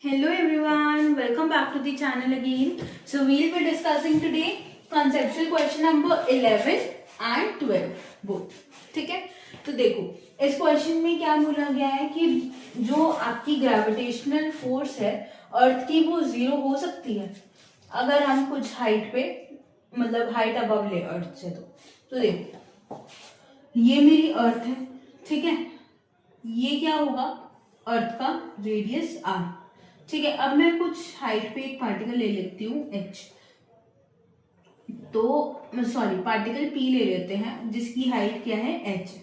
Hello everyone, welcome back to the channel again. So we'll be discussing today conceptual question number 11 and 12 both. ठीक है, तो देखो इस question में क्या बोला गया है कि जो आपकी ग्रेविटेशनल फोर्स है अर्थ की वो जीरो हो सकती है अगर हम कुछ हाइट पे मतलब हाइट अबव ले अर्थ से। तो देखो ये मेरी अर्थ है, ठीक है, ये क्या होगा अर्थ का रेडियस आर, ठीक है। अब मैं कुछ हाइट पे एक पार्टिकल ले लेती हूँ एच, तो सॉरी पार्टिकल पी ले लेते हैं जिसकी हाइट क्या है एच,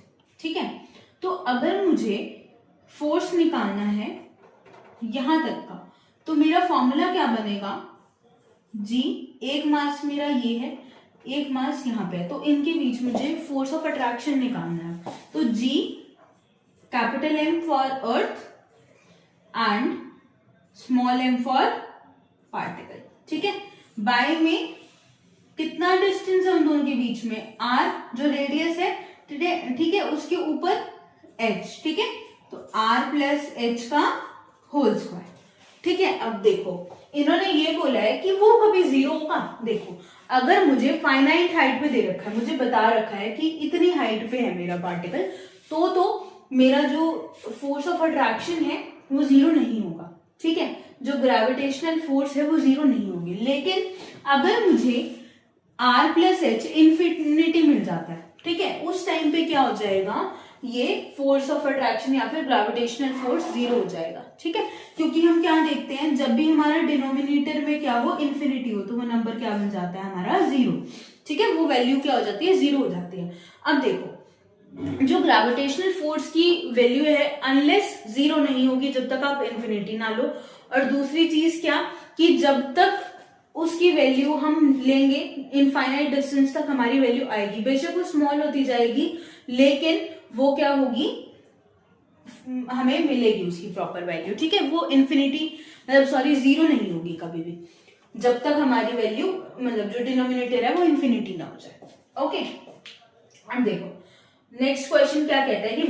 ठीक है। तो अगर मुझे फोर्स निकालना है यहां तक का तो मेरा फॉर्मूला क्या बनेगा, जी एक मास मेरा ये है, एक मास यहाँ पे है, तो इनके बीच मुझे फोर्स ऑफ अट्रैक्शन निकालना है। तो G capital M for earth and small M for particle, ठीक है। बाय में कितना डिस्टेंस है उन दोनों के बीच में, आर जो रेडियस है, ठीक है, उसके ऊपर एच, ठीक है, तो आर प्लस एच का होल स्क्वायर, ठीक है। अब देखो इन्होंने ये बोला है कि वो कभी जीरो होगा। देखो अगर मुझे फाइनाइट हाइट पे दे रखा है, मुझे बता रखा है कि इतनी हाइट पे है मेरा पार्टिकल, तो मेरा जो फोर्स ऑफ अट्रैक्शन है वो जीरो नहीं होगा, ठीक है, जो ग्रेविटेशनल फोर्स है वो जीरो नहीं होगी। लेकिन अगर मुझे आर प्लस एच इन्फिनिटी मिल जाता है, ठीक है, उस टाइम पे क्या हो जाएगा, ये फोर्स ऑफ अट्रैक्शन या फिर ग्रेविटेशनल फोर्स जीरो हो जाएगा, ठीक है। क्योंकि हम क्या देखते हैं, जब भी हमारा डिनोमिनेटर में क्या हो इन्फिनिटी हो तो वो नंबर क्या बन जाता है हमारा जीरो, ठीक है, वो वैल्यू क्या हो जाती है जीरो हो जाती है। अब देखो जो ग्रेविटेशनल फोर्स की वैल्यू है अनलेस जीरो नहीं होगी जब तक आप इन्फिनिटी ना लो, और दूसरी चीज क्या कि जब तक उसकी वैल्यू हम लेंगे इनफाइनाइट डिस्टेंस तक हमारी वैल्यू आएगी, बेशक वो स्मॉल होती जाएगी लेकिन वो क्या होगी हमें मिलेगी उसकी प्रॉपर वैल्यू, ठीक है, वो इन्फिनिटी मतलब सॉरी जीरो नहीं होगी कभी भी जब तक हमारी वैल्यू मतलब जो डिनोमिनेटर है वो इन्फिनिटी ना हो जाए। ओके, अब देखो नेक्स्ट क्वेश्चन क्या कहता है कि